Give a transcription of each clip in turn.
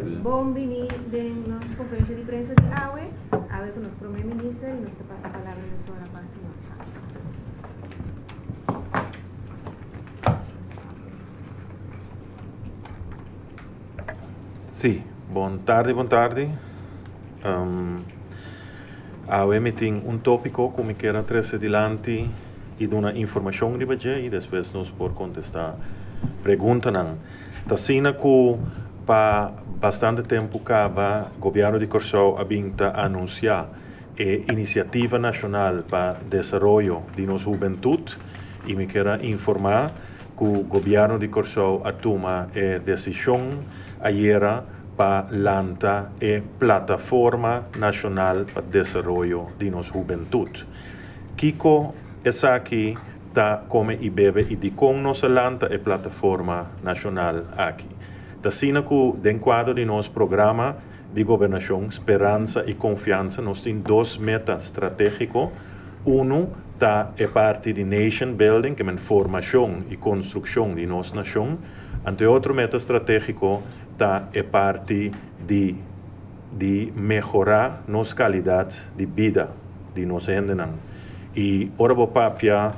Bom vini de nossa conferência de imprensa de AUE com o nosso primeiro-ministro e nos passa a palavra da senhora para a senhora. Sim, boa tarde. AUE tem tópico que me quero trazer adiante e dar uma informação de você e depois nós por contestar perguntas. Tá que para bastante tempo o governo de Corsão a anunciar a Iniciativa Nacional para o Desenvolvimento de nossa Juventude e me quero informar que o governo de Corsão toma a decisão ayer para lançar a Plataforma Nacional para o Desenvolvimento de nossa Juventude. Kiko essa aqui está como e bebe e de com nossa lança a Plataforma Nacional aqui. Assim que dentro quadro de nosso programa de governação, esperança e confiança, nós temos dois metas estratégicos. Está a parte de nation building, que é a formação e construção de nossa nação. E outro meta estratégico está a parte de melhorar nossa qualidade de vida de nossa gente. E ora vou papia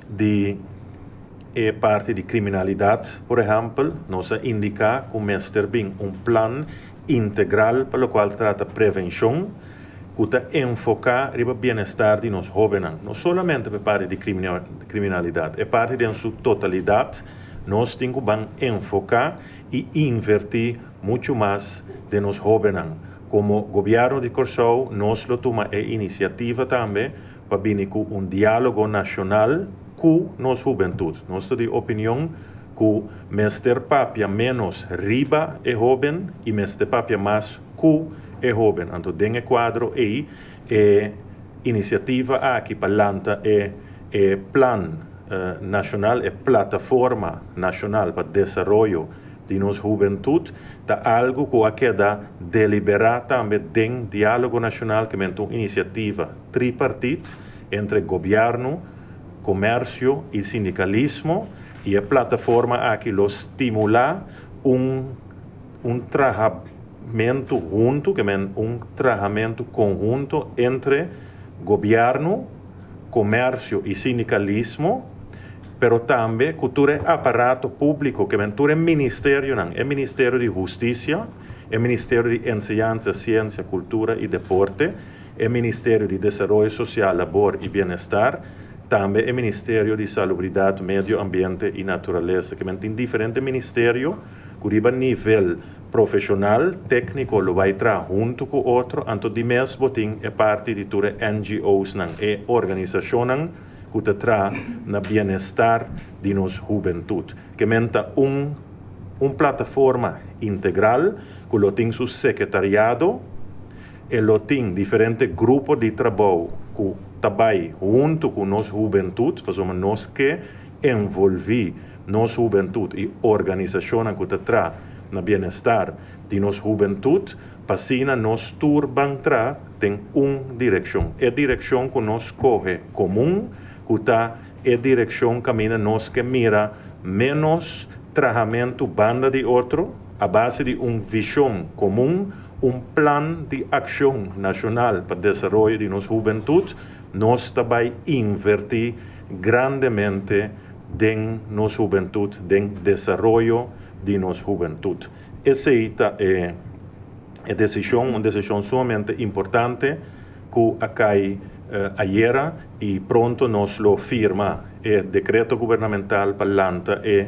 de a parte de criminalidade, por exemplo, nós indica que o mestre tem plano integral para o qual trata prevenção, que está enfocar no bem-estar de nós jovens, não somente para a parte de criminalidade, a parte de sua totalidade, nós temos que enfocar e invertir muito mais de nós jovens. Como governo de Corsão, nós tomamos a iniciativa também para vir com diálogo nacional com nossa juventude. Nós temos a opinião que o mestre papia menos riba é jovem e mestre papia mais cu é jovem. Então, dentro do quadro aí, a iniciativa aqui para lançar é plano nacional, é plataforma nacional para o desenvolvimento de nossa juventude, está algo que vai quedar deliberar também dentro do diálogo nacional, que é uma iniciativa tripartite entre governo, comércio e sindicalismo, e a plataforma aqui lo estimula trabalhamento junto, que é trabalhamento conjunto entre governo, comércio e sindicalismo, pero também cultura aparato público, que é ministério, é Ministério de Justiça, é Ministério de Enseñanza, Ciência, Cultura e Deporte, é Ministério de Desenvolvimento Social, Labor e Bem-Estar, também é Ministério de Salubridade, Meio Ambiente e Natureza, que tem diferentes ministérios, que a nível profissional, técnico, lo vai trabalhar junto com outro, então de mesmo tem a parte de todas NGOs, é organização que trabalha no bem-estar de nossa juventude, que é plataforma integral, que lo tem seu secretariado, e lo tem diferentes grupos de trabalho que trabalham junto com nossa juventude, para nós que envolver nossa juventude e organização que trabalha no bem-estar de nossa juventude, para assim nós turbantra tem direção. É a direção que nós corre comum, que é a direção que caminha nós que mira menos tratamento banda de outro, a base de visão comum, plano de ação nacional para o desenvolvimento de nossa juventude, nós também invertir grandemente em nossa juventude, em desenvolvimento de nossa juventude. Essa é a decisão, uma decisão sumamente importante que acai ayer e pronto nós lo firma o decreto governamental para lançar a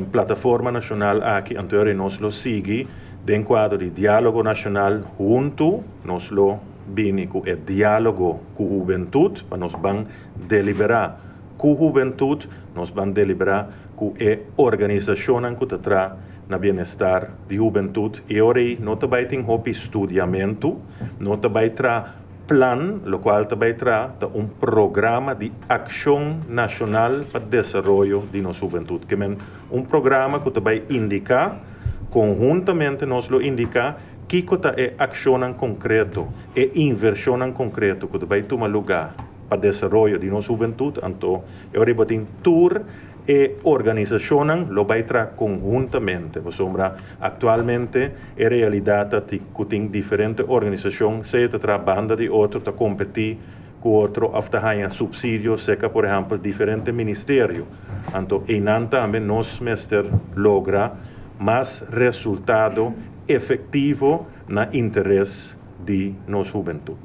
plataforma nacional aqui, então nós lo sigue dentro do quadro de diálogo nacional junto, nós lo vini com o diálogo com a juventude, para nós vamos deliberar com a juventude, nós vamos deliberar com a organização que está na bem-estar de juventude, e agora não também tem estudiamento, não também traz plan, lo qual também traz programa de ação nacional para o desenvolvimento de nossa juventude, que é programa que também indica, conjuntamente nós lo indica, que é ação em concreto, é inversão em concreto, que vai tomar lugar para o desenvolvimento de nossa juventude. Então, eu tenho tour e organizaciones lo vai tra conjuntamente. Sombra, actualmente è realidad che con differenti organizzazioni, se tra banda di otro, ta competir con otro, after haya subsidio, seca, por ejemplo, differenti ministeri. Anto, e también nos mester logra más resultado efectivo na interés de nos juventud.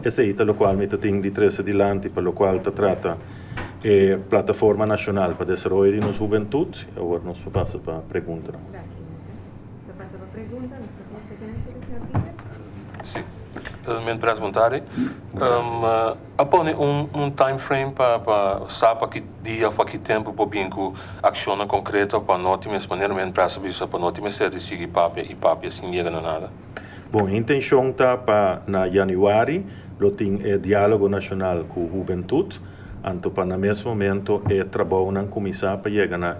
Ese es lo cual me tengo de tres adelante, por lo cual te trata plataforma nacional para desarrollo de nos juventud. Ahora nos pasa para pregunta. Usted pasa para pregunta, nuestra consecuencia, señor Peter. Sim. Me perguntare, appone un time frame para saber que dia ou que tempo para vir com ação concreta para nós mesmo maneira me pressa bisa para nós mesmo ser de seguir papia e papia sem chegar a nada. Bom, a intenção está para na januário, lo tem diálogo nacional com a juventude, anto para no mesmo momento trabalho na comissão para chegar a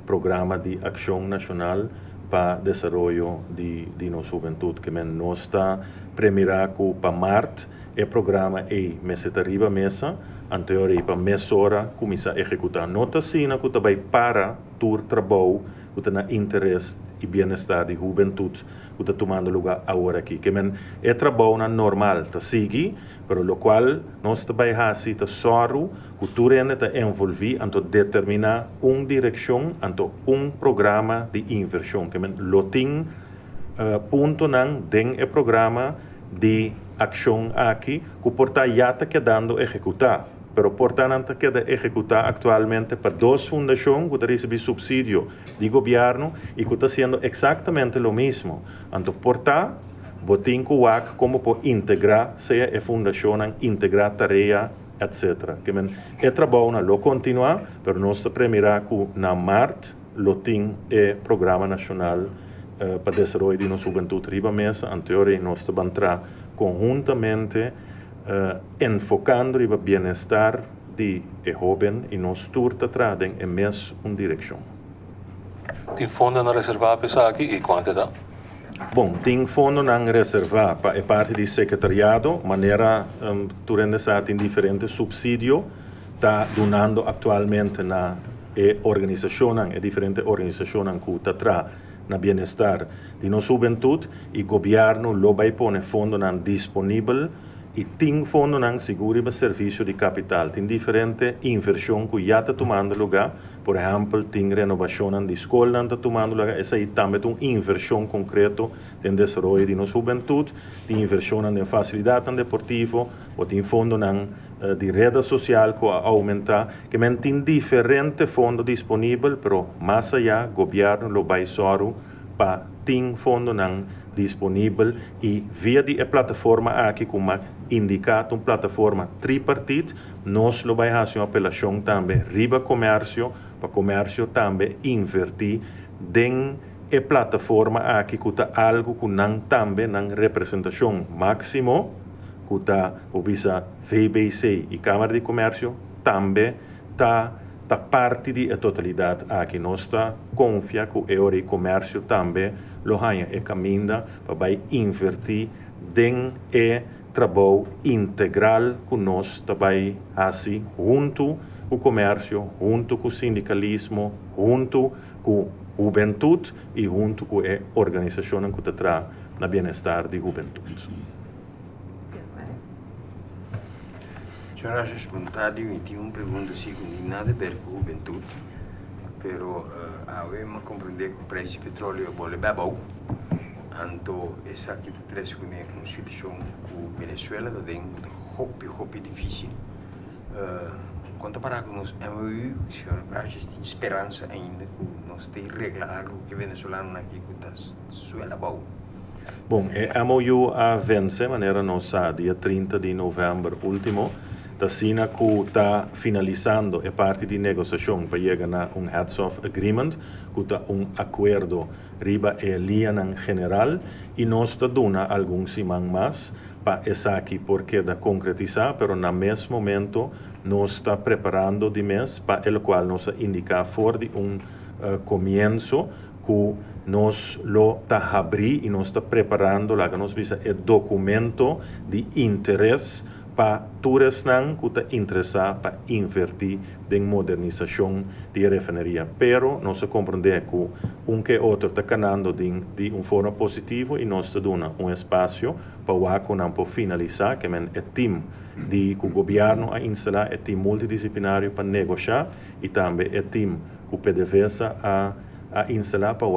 programa de ação nacional para desenvolvimento de nossa juventude, que nós está premiado para março, o programa mês arriba mesa, anterior para mês hora começar a executar. Nota sina que também para o trabalho que tem interesse e bem-estar de juventude que está tomando lugar agora aqui. Que é trabalho normal, está seguir, pero lo qual nós também fazemos está soro, que tu está envolvido, anto determinar direção, anto programa de inversão. Que lo tem ponto nan den o programa de ação aqui, que porta já está quedando executar. Pero portanto queda executar actualmente para duas fundações que recebem subsídio do governo e que está sendo exatamente o mesmo. Então, portar, botin kuak como por integrar, seja a fundação, integrar tarefa, etc. Que é trabalho lo continuar, pero nós premirar que na março lo tem o programa nacional para desenvolver de nossa juventude riba mesa, anterior nós vamos entrar conjuntamente enfocando o bem-estar de jovem e nós turta tradem em mesma direção. Tem fundo na reserva para aqui e quantidade? Bom, tem fundo na reserva para a parte do secretariado, maneira turende tem diferentes subsídios, está donando atualmente na organização, diferentes organizações que está tra na bem-estar de nossa juventude e o governo lo vai pôr fundo disponível e tem fundo seguro para serviço de capital. Tem diferente inversão que já está tomando lugar. Por exemplo, tem renovação de escola que está tomando lugar. Essa aí também é uma inversão concreta em desenvolvimento de nossa juventude. Tem inversão em facilidade deportiva, ou tem fundo de rede social que aumenta. Que tem diferente fundo disponível, mas mais allá, o governo lo vai soro para ter fundo disponível e via a plataforma aqui como indicado, uma plataforma tripartite, nós lo vai fazer uma apelação também riba comércio, para comércio também invertir dentro a plataforma aqui que está algo que não também na representação máximo que está o visa VBC e Câmara de Comércio também está parte da totalidade aqui. Nós está confia que o comércio também lo ganha e caminha para invertir dentro o trabalho integral que nós também fazemos junto com o comércio, junto com o sindicalismo, junto com a juventude e junto com a organização que traz na bem-estar de juventude. Senhor, acho espontâneo e tinha uma pergunta assim, com nada a ver com a juventude, pero eu me compreender que o preço de petróleo é bom, então essa aqui está traz com uma situação com Venezuela, tem hopi difícil. Quanto para nós, senhor, acho que tem esperança ainda que nós tem regular o que venezuelano aqui que está suela bom. Bom, a MOU a vence, maneira nossa, dia 30 de novembro último, da Sina que está finalizando a parte de negociação para chegar a heads-off agreement, que está acordo riba a linha general e nós está dando alguns semanas mais para essa aqui porque da concretizar, pero no mesmo momento nós está preparando de mês para o qual nós indicar for de comienzo que nós lo está abrir e nós está preparando lá que nós visa o documento de interesse para todos que estão interessados para invertir em modernização da refineria. Pero nós compreendemos que que outro está ganhando de uma forma positiva e nós damos espaço para finalizar, que é o time que o governo a instalar, é time multidisciplinário para negociar e também é time que o PDVSA a instalar para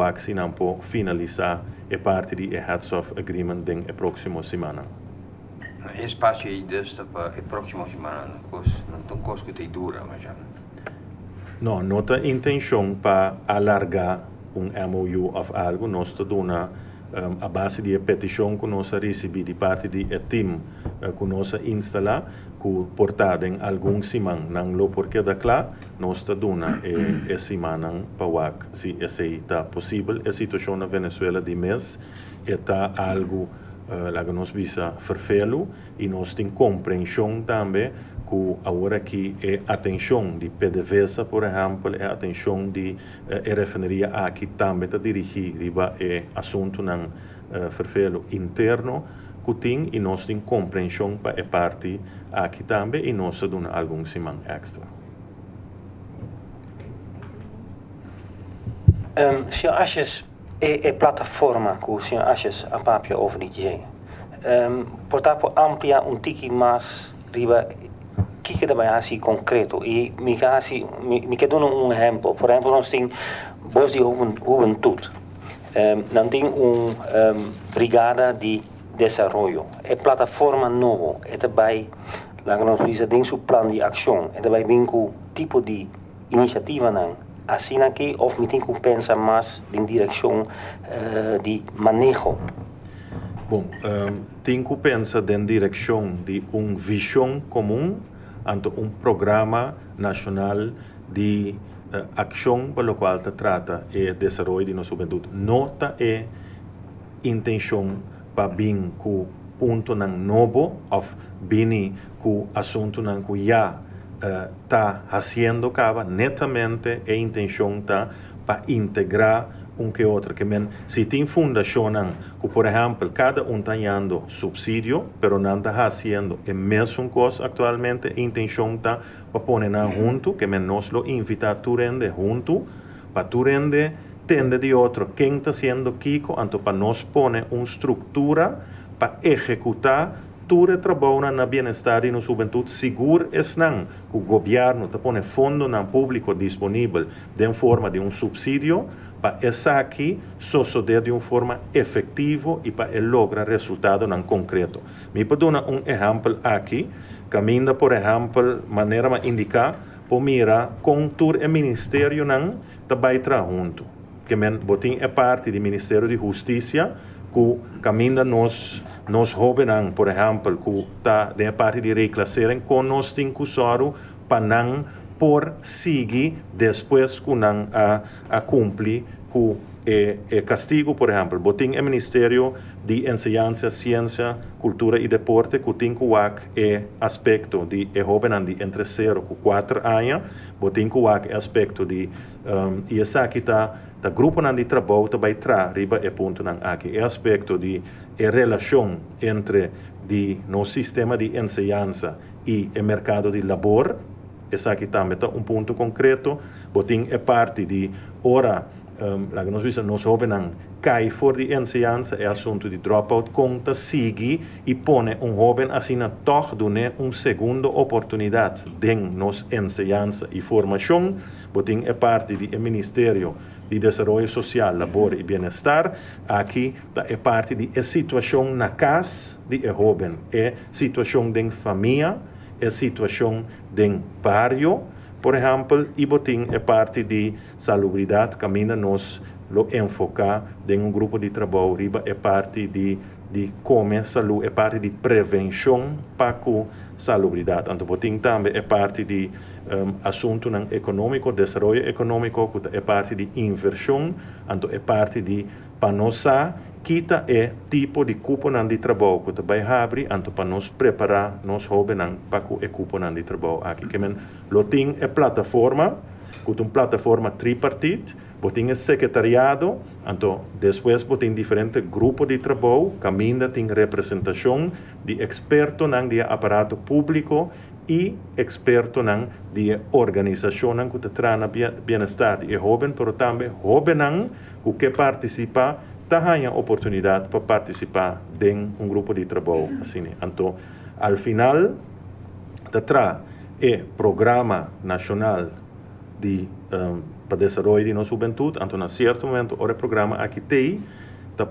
finalizar a parte de Heads of Agreement na próxima semana. Espaço aí desta para a próxima semana, não tem coisa que te dura, mas já. Não, não tem intenção para alargar MOU of algo, nós damos a base de petição que nós recebemos de parte do time que nós instalar, que portada em algum semana, não porque da claro, nós damos a semana para se está possível. A situação na Venezuela de mês está algo que nós visa vervelo e nós temos compreensão também que agora que a atenção de PDVSA, por exemplo, a atenção de refineria aqui também está dirigida a assunto ng vervelo interno que tem e nós temos compreensão para a parte aqui também e nós damos algum semana extra. Senhor Ashes, a plataforma que o senhor Ashes a papel over DJ, portanto amplia tiki mais riba que daarbij assim concreto e me quer dar exemplo. Por exemplo, nós temos voz de juventude, nós temos brigada de desenvolvimento, é plataforma nova, é também lá que nós precisamos de plano de ação, é também bem com tipo de iniciativa não. Assim aqui, of me tem que pensar mais em direção de manejo. Bom, tem que pensar em direção de uma visão comum ante programa nacional de ação para o qual se trata o desenvolvimento de nossa juventude. Nota é intenção para vir com ponto novo, ou vir com assunto que já está fazendo cava netamente a intenção está para integrar que outro que se tem fundação que por exemplo cada está dando subsídio pero não está fazendo a mesma coisa atualmente a intenção está para pôr junto que nós lo invita a tu rende junto para tu rende tende de outro quem está sendo Kiko então para nós pôr uma estrutura para executar todo trabalho na bem-estar e na juventude seguro é não que o governo está pondo fundo no público disponível de forma de subsídio para essa aqui suceder de uma forma efetiva e para lograr resultado não concreto. Me pode dar exemplo aqui, caminha por exemplo, maneira de indicar, por mira com todo o ministério não também está junto, que botem é parte do Ministério de Justiça que caminha nos jovens, por exemplo, que está de parte de reclassering com nós tinkusoro para não por seguir depois que não a cumprir com o castigo, por exemplo, botem o Ministério de Enseñanza, Ciência, Cultura e Deporte que tem que aspecto de jovens de entre 0 e 4 anos, botem que aspecto de e essa aqui está grupo de trabalho também traz riba e ponto aqui é aspecto de relação entre no sistema de enseñanza e o mercado de labor. Essa aqui também está ponto concreto, botem é parte de ora nós vimos nós jovens cai fora de enseñanza é assunto de dropout conta sigue e põe jovem assim na toch done segunda oportunidade de nos enseñanza e formação. Botem é parte do Ministério de Desenvolvimento Social, Labor e Bem-Estar. Aqui é parte da situação na casa de jovem, é situação de família, é situação de barrio, por exemplo, e botem é parte de salubridade, caminha nós lo enfocar em grupo de trabalho, é parte de como saúde, é parte de prevenção para a salubridade. Então, botem também é parte de assunto econômico, desenvolvimento econômico, é parte de inversão, então é parte de para nós quita é tipo de cupo de trabalho que vai abrir, então para nos preparar nos jovens para o cupo de trabalho aqui. Que lo tem é plataforma com uma plataforma tripartite, botem secretariado, então depois botem diferentes grupos de trabalho, caminha tem representação de expertos no aparato público e expertos de organização que trata bem-estar de jovem, mas também jovem que participa tem a oportunidade para participar de grupo de trabalho. Assim, então, al final, trata o Programa Nacional de para desenvolver de nossa juventude, então, em certo momento, o programa aqui tem,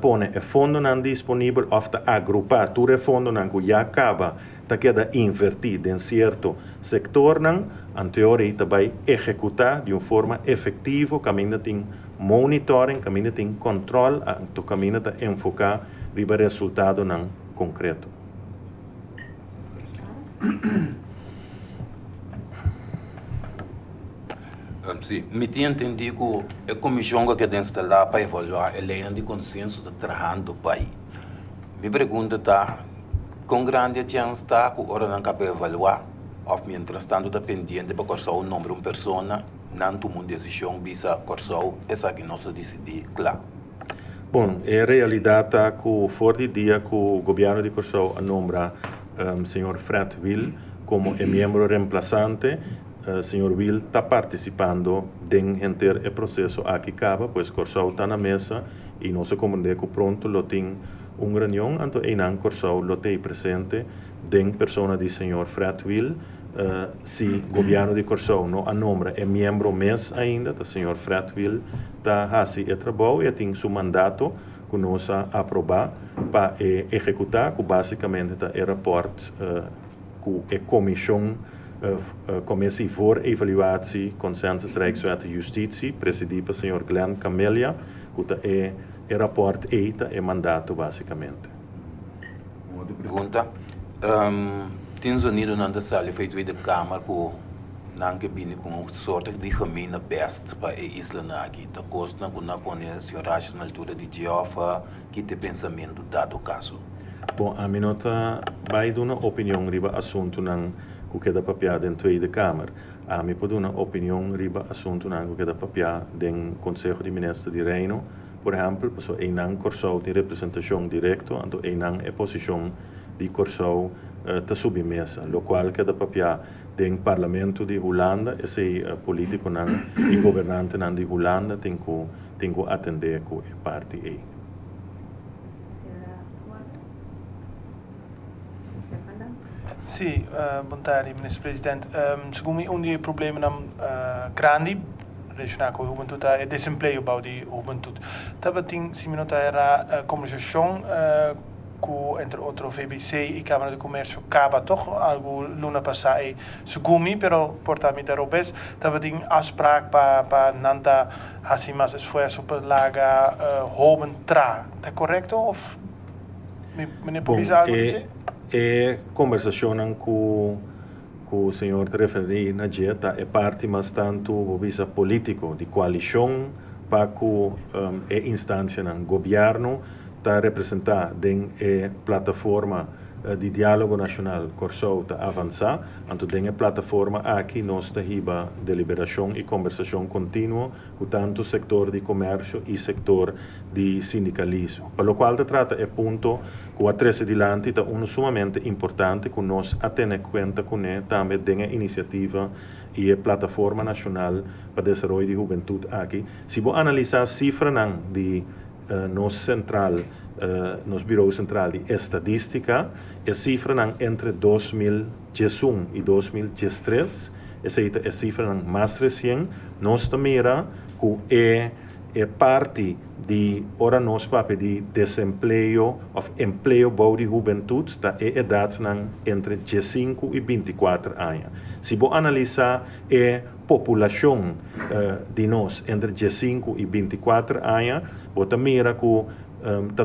põe o fundo disponível, ou agrupar todo o fundo que já acaba, queda invertido em certo sector, em teoria, vai executar de uma forma efetiva, caminho tem monitoring, caminho tem controle, então caminho está enfocar o resultado concreto. Sim, me tinha entendido que a comissão que tem instalada para evaluar a lei de consenso está trabalhando no país. Me pergunta está, com grande chance está que a hora não cabe evaluar, ou mientras tanto está pendente para cortar o número de pessoas, não tomar uma decisão bisa cortar essa que nós decidimos, claro. Bom, a realidade está que for de dia que o governo de Corsão nombra o senhor Fred Will como membro reemplazante. O senhor Will está participando dentro do processo aqui acaba, pois Corsão está na mesa e nós compreendemos que pronto lo tem uma reunião, então em Corsão lo tem presente dentro persona do senhor Fred Will. Se o governo de Corsão não nombra membro mês ainda, o senhor Fred Will está fazendo o trabalho e tem seu mandato que nós aprovar para executar, que basicamente é o reporte que a comissão Commissie voor Evaluatie Consensus Rijkswet Justitie, presidida pelo senhor Glenn Camelia, que é o rapport EITA e mandato, basicamente. Outra pergunta. Tem sonido na sala feito da Câmara que não que vem com uma sorte de família best para a isla aqui. Da costa que não conhece o senhor Rachel na altura de Jeová, que tem pensamento dado o caso. Bom, a minha vai dar uma opinião sobre o assunto que queda papiado em Tweede Kamer. A mim pode uma opinião sobre o assunto que queda papiado em Conselho de Ministros de Reino, por exemplo, porque em Corsão de representação direta, então em posição de Corsão está submessa, o qual queda papiado em Parlamento de Holanda, esse político e governante de Holanda tem que atender com a parte aí. Sim, boa tarde, ministro presidente. Segundo me, dos problemas grandes relacionados com a juventude é o desemprego da juventude. Também, se me nota, era a conversação entre outros VBC e Câmara de Comércio acaba toch algo luna passada e segundo me, pero portamento europeu, também afspraak para nanta fazer mais esforço para laga jovem tra. É correto ou me pode algo dizer? A conversação com o senhor te referir na dieta é parte bastante visa político de coalição para que a instância do governo está representada em a plataforma de diálogo nacional Corsão está avançar, então tem a plataforma aqui nós temos deliberação e conversação contínua com tanto o setor de comércio e setor de sindicalismo. Para o qual se trata é ponto que a trece adiante é sumamente importante que nós tenhamos conta com também tem a iniciativa e a plataforma nacional para o desenvolvimento de juventude aqui. Se você analisar a cifra de nosso central, nosso Bureau Central de Estadística, a cifra entre 2011 e 2013, essa é a cifra mais recente, nós mira que é parte de ora nós papel de desemprego ou emprego bom de juventude, é idade entre 15 e 24 anos. Se você analisar a população de nós entre 15 e 24 anos, você mira que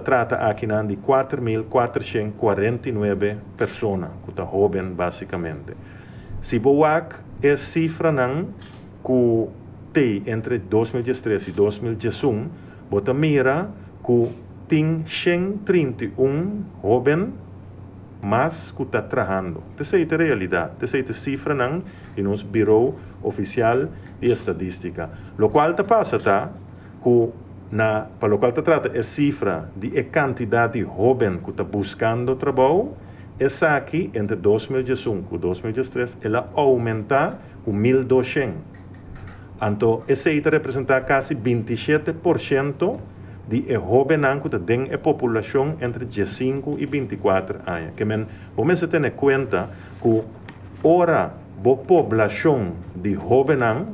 trata aqui de 4.449 pessoas, que está jovem basicamente. Se você a cifra que tem entre 2013 e 2011, você mira que tem 131 jovens mas que está trabalhando. Essa é a realidade. Essa é a cifra que nosso bureau oficial de estadística. Lo cual te pasa, para lo cual te trata es cifra de cantidad de jóvenes que está buscando trabajo, es aquí entre 2015 y 2013, ela aumenta con 1.200. Entonces, ese representa casi 27% de jóvenes que tienen población entre 15 y 24 años. Que vamos a tener cuenta que ahora la población de jóvenes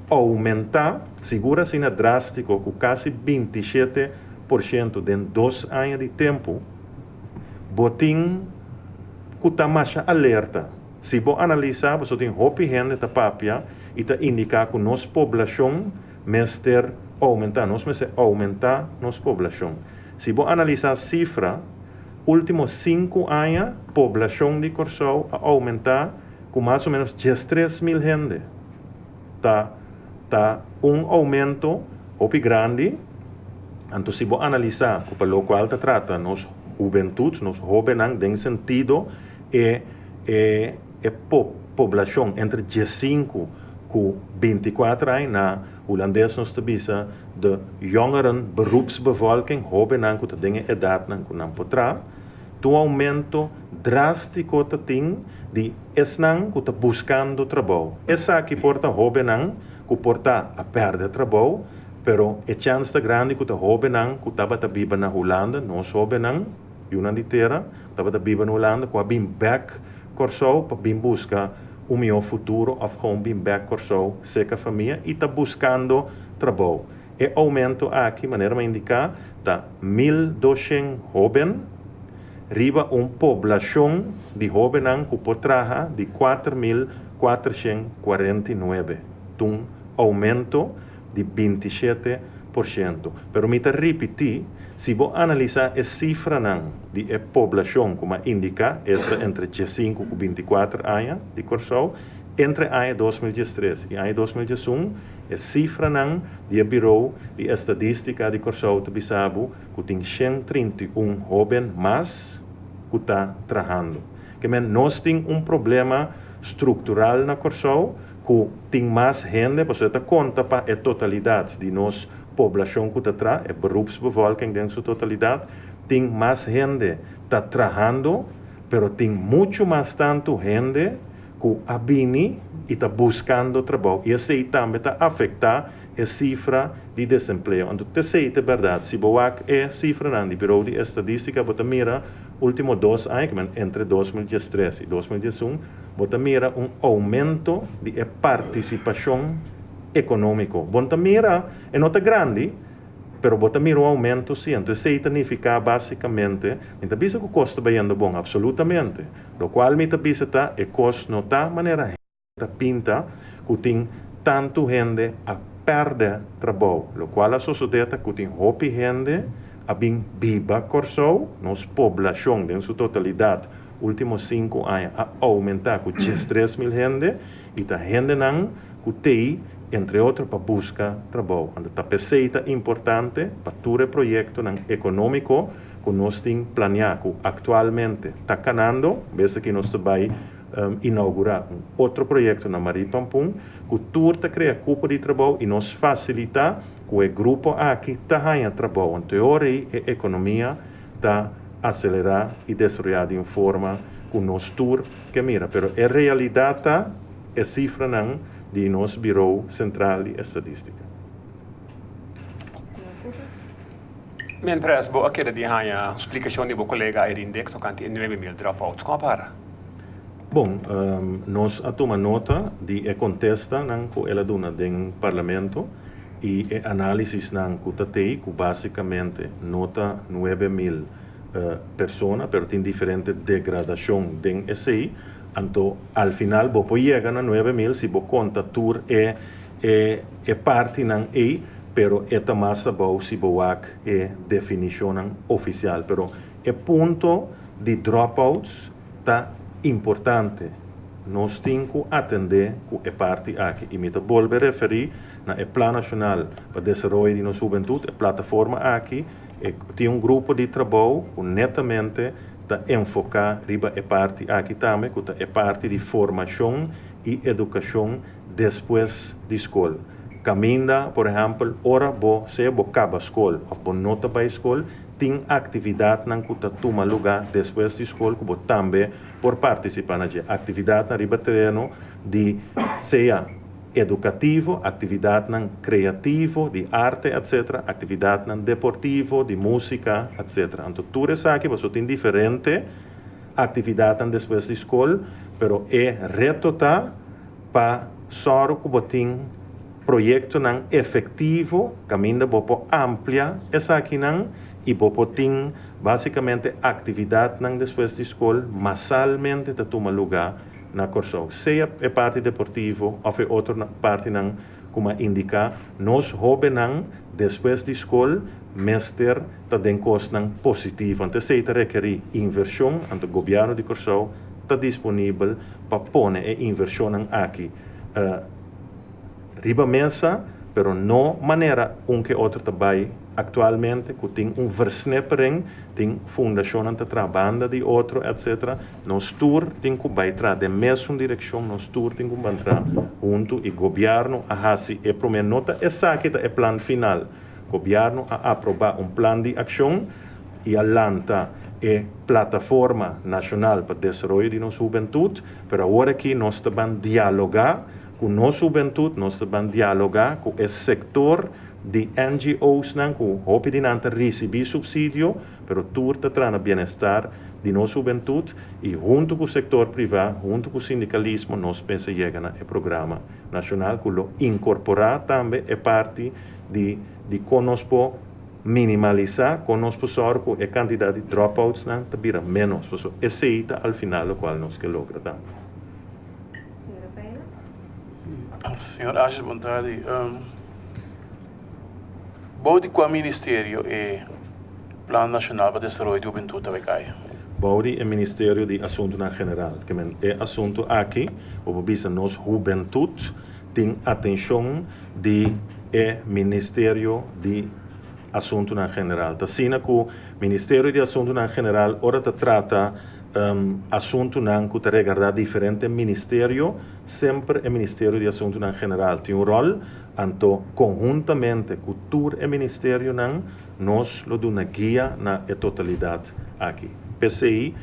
aumenta, segura sin drástico, con casi 27% en 2 años de tiempo. Botín que está más alerta. Si vos analisar, vos tem gente de papia y te indica que nuestra población mester aumentar, aumentar nuestra población. Si vos analisar cifra, últimos 5 años, población de Corsao ha aumentado con más o menos 13.000 gente. Está un aumento muy grande. Entonces, si vos analisar, para lo cual te trata, nos juventud, nos jóvenes, en sentido, población entre 15 y 24 años, na holandês nos visa de jongeren beroepsbevolking, jóvenes que têm idade que não potrá, um aumento drástico de esnan que está buscando trabalho. Essa aqui porta jóvenes que porta a perder trabalho, pero a chance grande que os jóvenes que estavam vivendo na Holanda, nós jóvenes, e uma inteira, estavam vivendo na Holanda, que vêm back Corsao para vir buscar melhor futuro, ou gewoon vir back Corsao, seca família, e está buscando trabalho. E aumento aqui, maneira de indicar, está 1.200 jóvenes, riba população de jóvenes que pode trabalhar de 4.449. Aumento de 27%. Pero me repetir, se você analisar a cifra de população, como indica, esta entre 15 e 24 anos de Corsao, entre o ano 2013 e o ano 2021, a cifra do Bureau de Estadística de Corsao de Bissau, que tem 131 jovens mais que está trabalhando. Que nós temos problema estrutural na Corsao, que tem mais gente, você conta para a totalidade de nossa população que está atrás, a beroepsbevolking em sua totalidade, tem mais gente está trabalhando, pero tem muito mais tanto gente que abini e está buscando trabalho. E isso também está afetando a cifra de desemprego. Então, isso é verdade. Se você a cifra do Bureau de Estadística, você mira últimos 2 anos, entre 2013 e 2021, você mira aumento de participação econômica. Você mira, é nota grande, pero você mira aumento sim. Então, isso significa basicamente, então, que o custo vai indo bom, absolutamente. Lo qual me dice que o custo não está de maneira pinta que tem tanto gente a perder trabalho. Lo qual a sociedade que tem muita gente a bem viva Corsao, nossa população em sua totalidade, últimos 5 anos, a aumentar com 13.000 gente, e a gente que tem, entre outros, para buscar trabalho. Então, a pesquisa é importante para todo o projeto econômico que nós temos planeado, que atualmente está canando, vezes que nós vamos inaugurar outro projeto na Maripampum, que tudo cria grupo de trabalho e nos facilita que o grupo aqui está ganhando trabalho. Em teoria, a economia está acelerada e desenvolvida de forma que nós tur que mira. Pero a realidade está a cifra de nosso Bureau Central de Estadística. Men pres bo akira di hanya explicação de bo colega Irindex so kanti 9.000 dropouts. Como para? Bom, nós tomamos nota de contesta que ela dona no parlamento e análise que tem que basicamente nota 9.000 pessoas, pero tem diferente degradação dentro esse. Então, al final, você chega a 9.000 se você conta tudo é parte não é, pero é mais bom se você é definição oficial. Pero o ponto de dropouts está importante. Nós temos que atender com a parte aqui. E me volto a referir ao Plano Nacional para o Desenvolvimento de nossa Juventude, a plataforma aqui, tem grupo de trabalho que netamente está enfocado riba a parte aqui também, que é a parte de formação e educação después de escola. Caminda, por exemplo, ora se acaba a escola, ou nota para a escola, tem atividade na que toma lugar depois de escola, que também por participar na atividade na riba terreno de seja educativo, atividade na criativo, de arte, etc., atividade na deportivo, de música, etc. Então, tudo isso aqui, você tem diferente atividade depois de escola, pero reto tá para só que tem projeto não efetivo, caminho bopo amplia, essa aqui não, e bopo tem basicamente atividade não depois de escola, massalmente te toma lugar na Corsou. Seja a parte deportivo ou a outra parte não, como indicar, nós jovens não, depois de escola, mestre ta den kostnad positivo. Então, se requer inversão, então o governo de Corsou está disponível para pôr a inversão aqui. Riba mesa, pero não maneira que outro trabalho atualmente, que tem versnepering, tem fundação que trabalha de outro, etc. Nós tour tem que baitar de mesma direção, nós tour tem que baitar junto e governo a hasi e primeira nota, essa aqui é o plano final. O governo a aprovar plano de ação e a lança a plataforma nacional para o desenvolvimento de nossa juventude, pero agora aqui nós estamos dialogar com nossa juventude, nós estamos dialogar com esse sector de NGOs que opinam receber subsídio, pero tudo está no bem-estar de nossa juventude e junto com o sector privado, junto com o sindicalismo, nós pensamos chegar no programa nacional que lo incorporar também é parte de conosco minimalizar, conosco só com a quantidade de dropouts que vira menos, porque esse é ao final o qual nós que logra também. Senhora Pereira? Senhor Ashes, boa tarde. Bode qual ministério é Plano Nacional para o Desenvolvimento da Juventude da Becai? Bode é o Ministério de Assuntos na General, que é assunto aqui, o bisa nos juventude tem atenção de Ministério de Assuntos na General. Assim que o Ministério de Assuntos na General ora trata assunto que te regarda diferente ministério, sempre o Ministério de Assuntos na General tem rol, então conjuntamente com todo o ministério nós lo damos guia na totalidade aqui. PCI,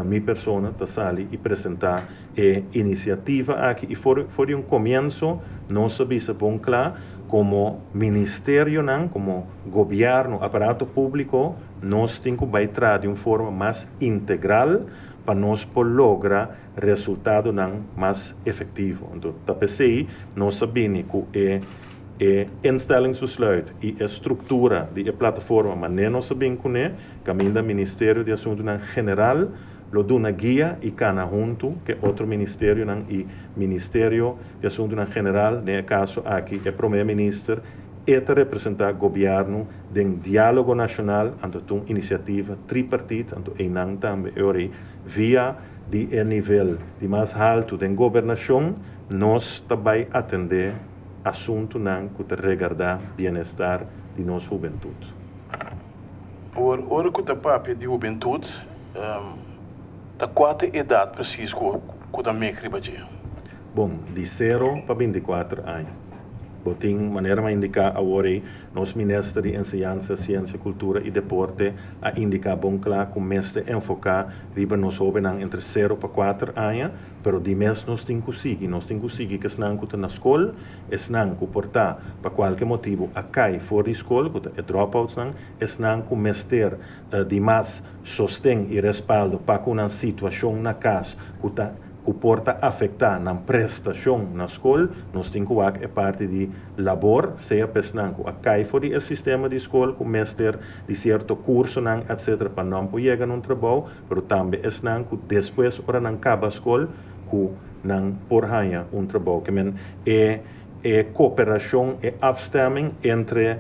minha persona está sali e apresentar a iniciativa aqui e foi começo nós sabemos bem claro como ministério como governo, aparato público, nós temos que baitar de uma forma mais integral para nós lograr resultado mais efetivo. Então, da PCI, nós sabemos que a instellingsbesluit e a estrutura de plataforma, mas nem nós sabemos que caminho do Ministério de Assuntos General, lo dá uma guia e cana junto que outro ministério e Ministério de Assuntos General, no caso aqui, é primeiro-ministro, e representar o governo em diálogo nacional, então uma iniciativa tripartite, então e também via de nível de mais alto da governação, nós também atender assunto que te regarda bem-estar de nossa juventude. Ora que papo de juventude, da qual idade precisa que da meia cribadia? Bom, de 0 para 24 anos. Tem maneira de indicar agora, nosso Ministério de Enseñanza, Ciência, Cultura e Deporte a indicar bom claro que mestre enfocar riba nos jovens entre 0 para 4 anos, pero de mês nós temos que seguir que senão que na escola, senão que portar para qualquer motivo a cai fora de escola, que é dropouts senão que mestre de mais sostém e respaldo para uma situação na casa que porta afetar na prestação na escola, nós temos que parte de labor, seja pesnanco a cai fora do sistema de escola, com mestre de certo curso, etc., para não chegar a trabalho, mas também é que depois, ora não acaba a escola, que não por ganhar trabalho, que é cooperação e afstemming entre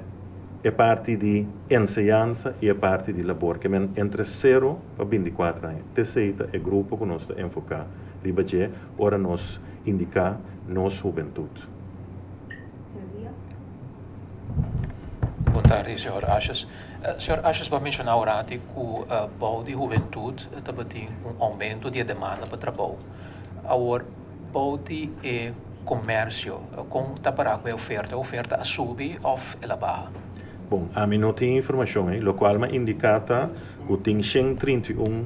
a parte de enseñanza e a parte de labor, que entre 0 para 24 anos. Terceira é o grupo que nós estamos enfocar. Ribaje, ora nos indicar nossa juventude. Senhor Dias? Boa tarde, Sr. Ashes. Sr. Ashes vai mencionar agora que o bom de juventude também tem aumento de demanda para trabalho. Agora, bom de comércio, com tapará com a oferta a subir ou ela baixa? Bom, a mim não tem informação, o qual me indica que tem 131,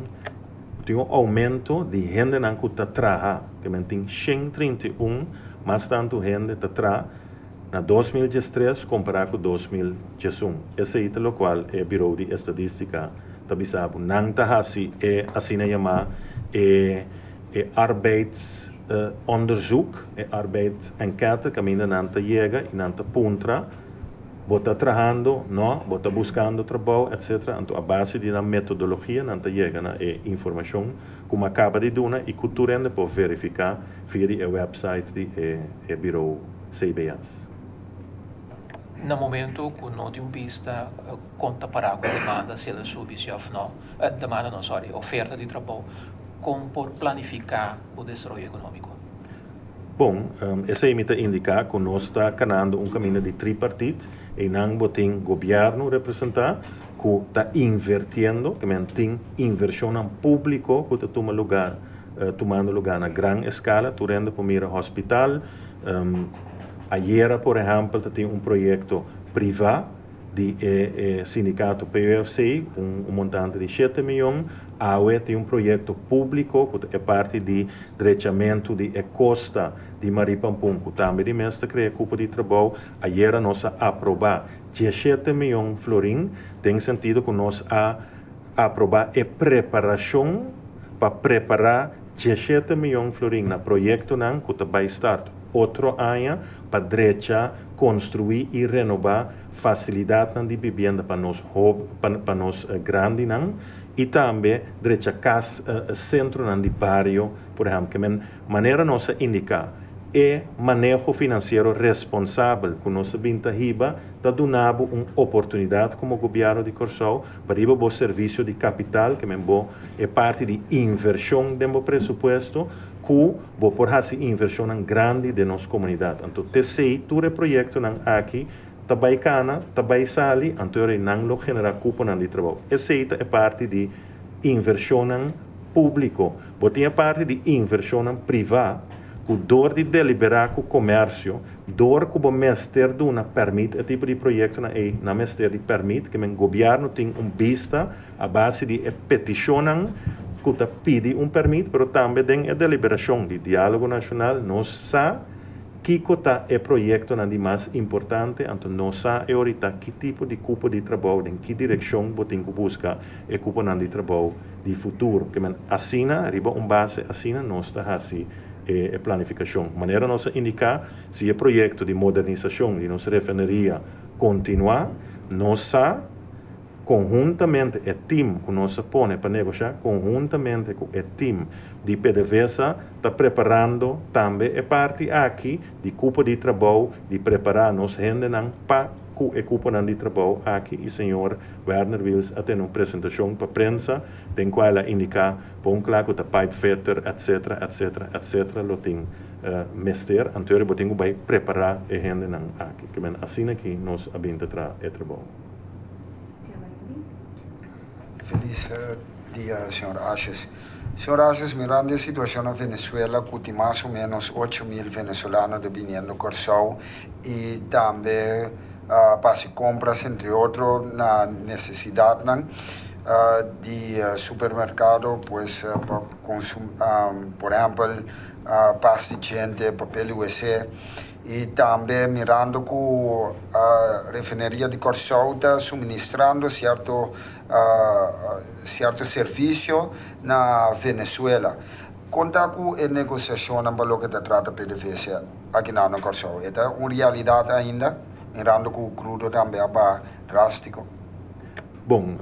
tem um aumento de gente que está trabalhando, que tem 131, mais tanto gente está trabalhando na 2013 comparado com 2011. Esse é o qual o Bureau de Estadística está dizendo. Não está assim, assim chamado arbeidsonderzoek, arbeidsenquete, que ainda não chega e não aponta. Bota trabalhando, não, bota buscando trabalho, etc. Então, a base da metodologia não chega na informação como acaba de dar e cultura ainda pode verificar via o website do Bureau CBS. No momento que não tem vista conta para com a demanda, se ela subir ou não, oferta de trabalho, como por planificar o desenvolvimento econômico? Bom, essa imita indica que nós está caminhando caminho de tripartite e não tem governo representar que está invertindo, que tem inversão público que está tomando lugar na grande escala, turendo para o hospital. Ayer, por exemplo, tem projeto privado de sindicato PUFC, montante de 7 milhões. AUE tem projeto público, que é parte de direitamento de costa de Maripampum, que também de mestre cria cupo de trabalho. Ayer nós aprovar 17 milhões florim, tem sentido que nós aprovar a preparação para preparar 17 milhões florim na projeto que vai estar outro ano para direita construir e renovar facilidade de vivenda para nós grandes e também direita casa centro de barrio, por exemplo, que maneira nossa indicar manejo financeiro responsável que nossa vinta riba está dando uma oportunidade como governo de Corsau para ir o serviço de capital que é parte de inversão do presupuesto que vou por essa inversão grande de nossa comunidade. Então, TCI, todo projeto aqui, também cana, também sali, então não lo genera cupo de trabalho. Essa é parte de inversão público. Vou ter parte de inversão privada, que dor de deliberar com o comércio, dor que o mestre duna permite, esse tipo de projeto na mestre de permite que o governo tenha vista a base de petição que pede permito, mas também tem a deliberação de diálogo nacional, nós sabemos que é o projeto mais importante, então nós sabemos ahorita que tipo de cupo de trabalho, em que direção tem que buscar o cupo de trabalho de futuro, que assina, arriba base, assina, nós está assim, a planificação. De maneira nós indicar se o projeto de modernização de nossa refineria continuar, nós sabemos conjuntamente o time que nós põe para negociar, conjuntamente com o time de PDVSA, está preparando também a parte aqui de cupo de trabalho, de preparar nossa gente para o cupo de trabalho aqui. E o senhor Werner Wills a ter uma apresentação para a prensa, tem qual ela indicar, bom claro, que o pipe fitter, etc. Lo tem mestre, então eu tenho que preparar a gente aqui. Que assim aqui nós abrimos o trabalho. Feliz dia, senhor Ashes. Senhor Ashes, mirando a situação na Venezuela, que tem mais ou menos 8.000 venezolanos vindo Corsau e também para compras, entre outros, na necessidade de supermercado, pues, por exemplo, pasta de gente, papel UC. E também mirando que a refineria de Corsau está suministrando certo serviço na Venezuela. Conta com a negociação na valor que trata PDVSA aqui na Corsau. É uma realidade ainda, mirando que o crudo também é drástico. Bom,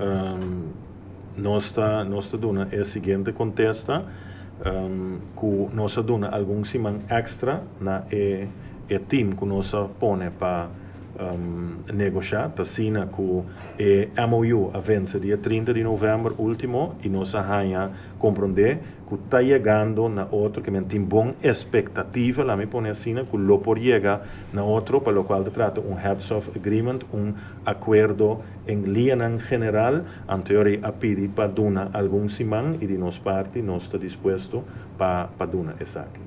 nós está dando o seguinte contexto, que nós está dando algum semana extra na o time que nós põe para negociar, assina com o MOU avança dia 30 de novembro último e nós vamos compreender que está chegando na outro que tem boa expectativa, lá me põe assim, que lo por chegar na outro, para o qual trata heads of agreement, acordo em linha general, anterior a pedir para dar algum semana e de nossa parte nós está disposto para dar essa aqui.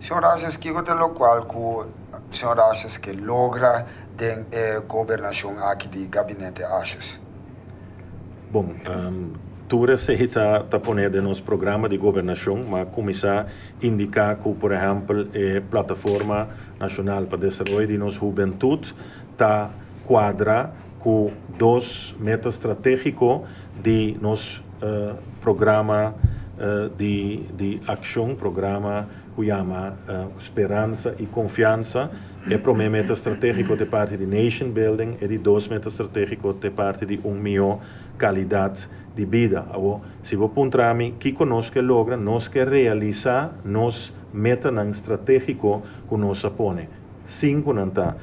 Senhor Ashes, que é lo qual que senhor Ashes que logra den governação aqui de gabinete Ashes? Bom, tu receita tá poner de nosso programa de governação, mas começar a indicar que, por exemplo, a Plataforma Nacional para o Desenvolvimento de nossa Juventude tá quadra com 2 metas estratégicos de nosso programa de ação, programa que chama Esperança e Confiança. É o primeiro meta estratégico de parte de Nation Building e de 2 metas estratégicos de parte de melhor qualidade de vida. Se você apontar o que nós que logra, nós que realizar nos metas estratégico que nós põe. 5 não está.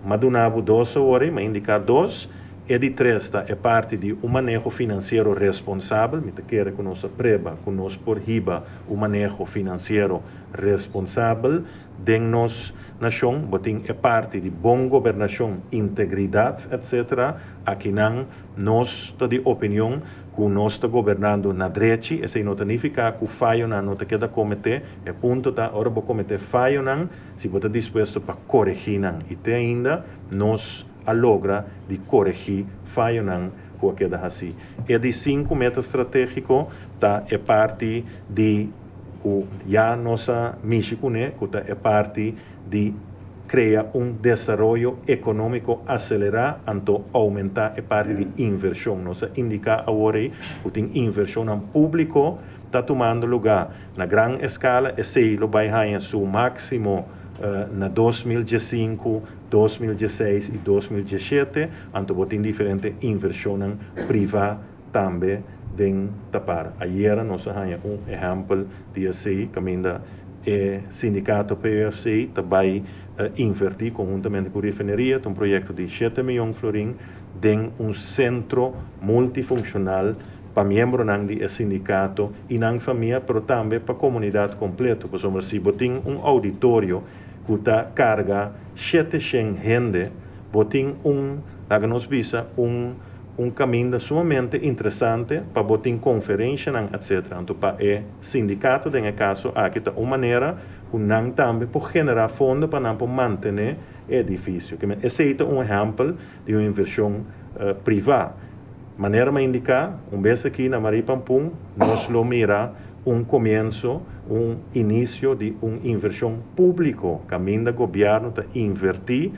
Madunabo 2 horas, mas indicar 2. E de 3 é parte de manejo financeiro responsável, me quer que nós preba, que nós por riba o manejo financeiro responsável de nossa nação, botin é parte de boa governação, integridade, etc. Aqui nós de opinião que nós está governando na direita, isso não significa que o falho não te queda cometer, é ponto da hora de cometer falho não, se você está disposto para corrigir não, e até ainda nós a logra de corrigir falho não que queda assim. E de 5 metas estratégicos tá é parte de já nossa missão, né, que é parte de criar desenvolvimento econômico acelerado, então aumentar a parte de inversão. Nós indica agora que tem inversão público está tomando lugar na grande escala e se ele vai ganhar seu máximo na 2015, 2016 e 2017, então tem diferentes inversões privadas também dentro da parte. Ayer nós temos exemplo de assim, que ainda o sindicato PFC também invertir conjuntamente com a refineria, um projeto de 7 milhões de florins em centro multifuncional para membros do sindicato e na família, mas também para a comunidade completa. Por exemplo, se você tem auditório que está carga 700 gente, você tem caminho sumamente interessante para botar conferência, etc. Então, para o sindicato, nesse caso, aqui está uma maneira que não também por generar fundos para não manter o edifício. Esse é exemplo de uma inversão privada. Maneira de indicar, vez aqui na Maripampum, nós lo mira começo, início de uma inversão pública. Caminho do governo está invertir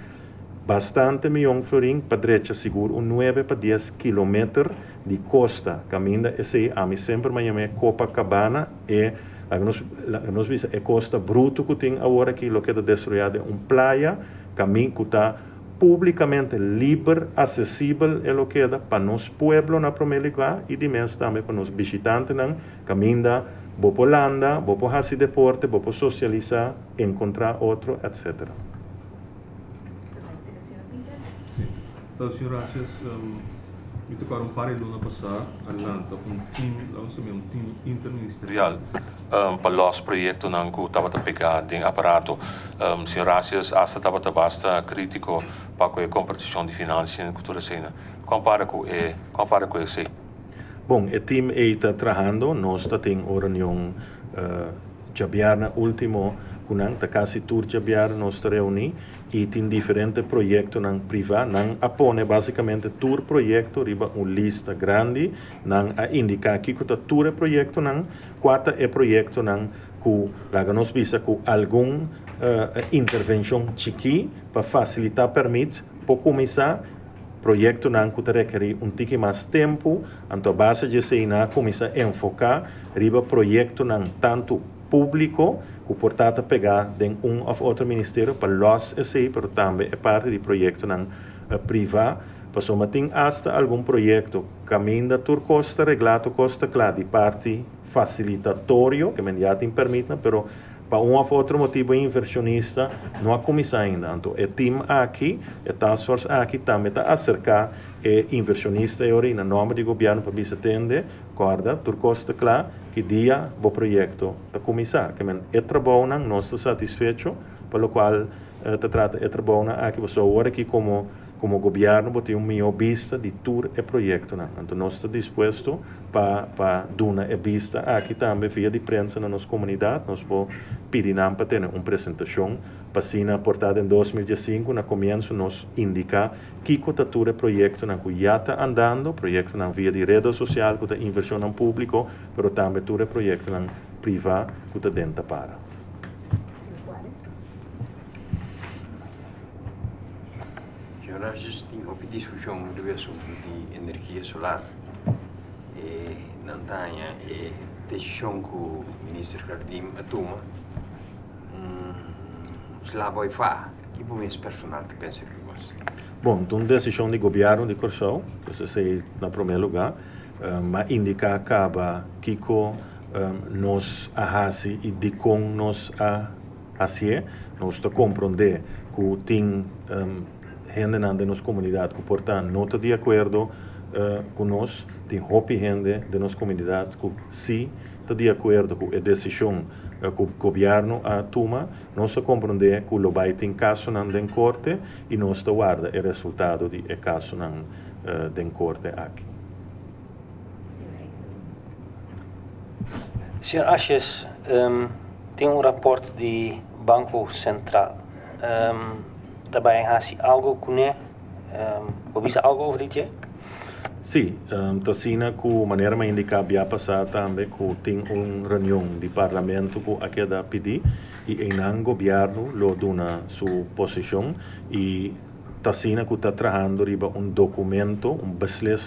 bastante milhões de florins para direita seguro, 9 para 10 quilômetros de costa. Caminho esse a mim sempre me chama Copacabana e nós vimos a costa bruto que tem agora que lo que está destruído praia, caminho que está publicamente livre, acessível é lo que é para nós pueblo na primeira lugar e demais também para nós visitantes não caminho da Bopolanda, Bopo fazer deporte, Bopo socializar, encontrar outro, etc. Então, senhor Ashes, me tocaram para ele na passada, Atlanta, lançamento um time interministerial para os projetos que estava a pegar em aparato. Senhor Ashes, essa estava bastante crítico para a competição de finanças na cultura cena. Compara com esse. Bom, o time está trabalhando, nós temos uma reunião jabiarna último, que quase tour jabiarna nós reunimos e tem diferentes projetos privados, apone basicamente todo projeto riba uma lista grande, a indicar que todo projeto quatro é projeto que nós visa com alguma intervenção chiqui para facilitar permite para começar projeto que requer pouco mais tempo, então a base de ser começar a enfocar riba projeto tanto público que portanto pegar de ou outro ministério para los esse, mas também é parte de projeto privado. Para tem hasta algum projeto caminho da costa reglado costa claro de parte facilitatório que já tem permite, pero para ou outro motivo inversionista não há começado ainda. Então, o time aqui, a task force aqui também está acercar o inversionista e na nome do governo para se atender, guarda, costa claro que dia o projeto está começar. Que é trabalho não está satisfeito, pelo qual trata de trabalho aqui, você agora aqui como como governo, botar uma vista de todo o projeto. Então, nós estamos dispostos para dar uma vista aqui também via de prensa na nossa comunidade. Nós vamos pedir para ter uma apresentação para ser portada em 2015, no começo, nós indicar que todo o projeto que já está andando, projeto via de rede social, com a inversão no público, mas também todo o projeto privado que está dentro para. Senhor Ashes, tem uma discussão sobre o assunto de energia solar. Na Tanha, a decisão que o ministro Jardim toma, se lá vai fazer, que bom esse personal que pensa que gosta. Bom, então, decisão de governo de Corsão, que se na primeiro lugar, mas indica acaba que nós ahasi e de com nós assim, nós está compreender que tem gente na nossa comunidade que portanto não está de acordo com nós, tem hopi gente da nossa comunidade que sim está de acordo com a decisão que o governo toma, nós está compreender que o vai ter caso na corte e nós está guarda o resultado do caso na corte aqui. Sr. Ashes, tem rapporto do Banco Central. Daarbij has hij algo kunnen, wist algo over dit jaar? Sim, Tassina, com maneira mais indicada, já passado também, que tem uma reunião de parlamento que aqui da pedir e em governo lo dona sua posição e Tassina que está trabalhando riba documento,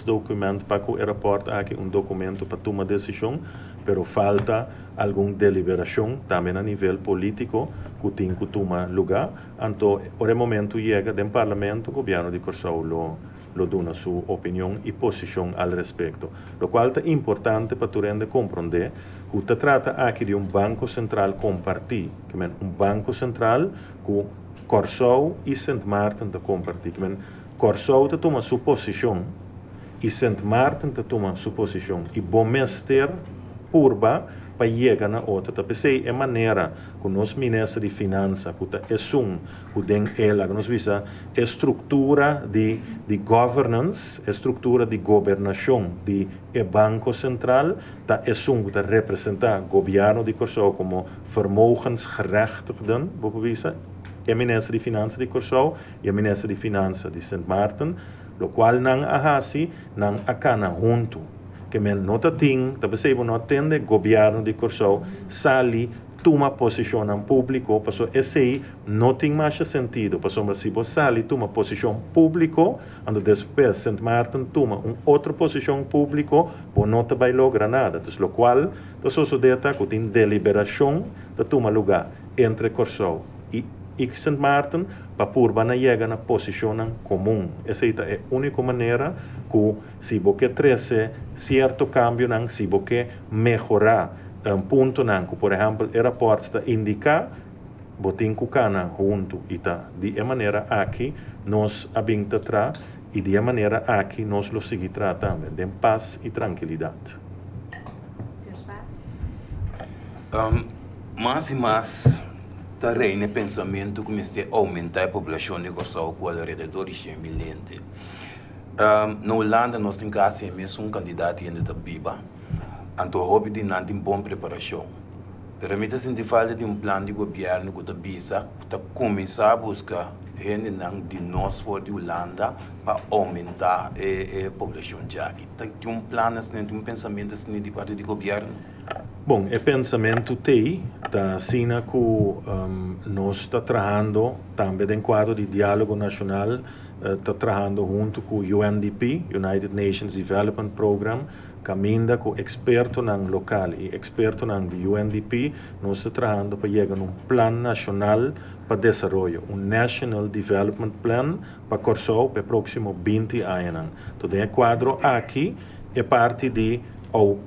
documento para que o aeroporto aqui documento para tomar decisão, pero falta alguma deliberação também a nível político que tem que tomar lugar. Então, o momento chega do parlamento, o governo de Corsão lo dona sua opinião e posição al respeito. Lo qual é importante para tu rende compreender que se trata aqui de banco central compartido, que é banco central que Corsão e Sint Maarten te compartilham. Corsão te toma sua posição e Sint Maarten te toma sua posição. E bom mestre purba para chegar na outra. Tapecei é maneira que nós ministros de finanças que tem ela que nós visa estrutura de governance, estrutura de governação de banco central, tá que representa o governo de Corsão como vermogensgerechtigden, vou visa é ministro de finanças de Corsão e é ministro de finanças de Sint Maarten, lo qual não ahasi não acana junto. Que men nota ting, talvez não atende governo de Corsão, sali toma posição em público, passou esse não tem mais sentido, passou se você sali toma posição público, ando depois Sint Maarten toma outra posição público, bom não te vai lograr nada, então lo qual, então sucede que tem deliberação de toma lugar entre Corsão e Sint Maarten para purba na chegar na posição comum. Essa é a única maneira que se você trazer certo cambio, se você melhorar ponto, que por exemplo o aeroporto indica, você tem que cana junto e tá. De maneira aqui nós abinta tra e de maneira aqui nós lo seguir também, de paz e tranquilidade. Mais e mais reina pensamento que comece a aumentar a população de Corsão com alrededor de 100 milhões. Na Holanda nós temos quase mesmo candidato ainda da Biba. Então houve de não ter boa preparação. Permite sentir falta de plano de governo que da Bisa para começar a buscar gente de nós fora de Holanda para aumentar a população de aqui. Tem plano assim, tem pensamento assim de parte do governo. Bom, o pensamento está sendo que nós estamos trabalhando também em quadro de diálogo nacional, está trabalhando junto com o UNDP, United Nations Development Program, caminha com expertos local e expertos do UNDP, nós estamos trabalhando para chegar a plano nacional para desenvolvimento, National Development Plan para Corsão para o próximo 20 anos. Então, o quadro aqui é parte de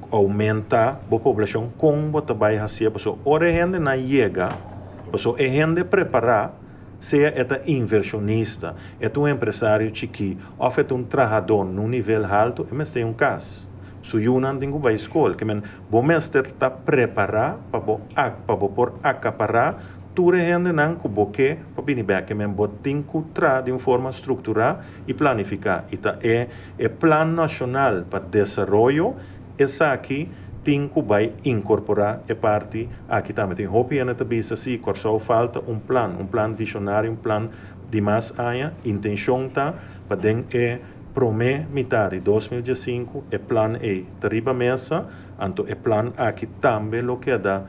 aumentar a população com o trabalho assim, pessoa ora gente na chega, pessoa é gente preparar, seja inversionista, é empresário chiqui, ou é trabalhador no nível alto, mas é caso. Se eu não tenho para a escola, que o mestre está preparado para acaparar tudo rende não que boque para bem que men botin tra de uma forma estruturada e planificar. Então é plano nacional para desenvolvimento essa aqui tem que vai incorporar a parte aqui também tem hopi na tabisa se só falta um plano visionário, um plano de mais aia, intenção tá para den metade de 2015 é plano tariba mesa, então é plano aqui também lo que dá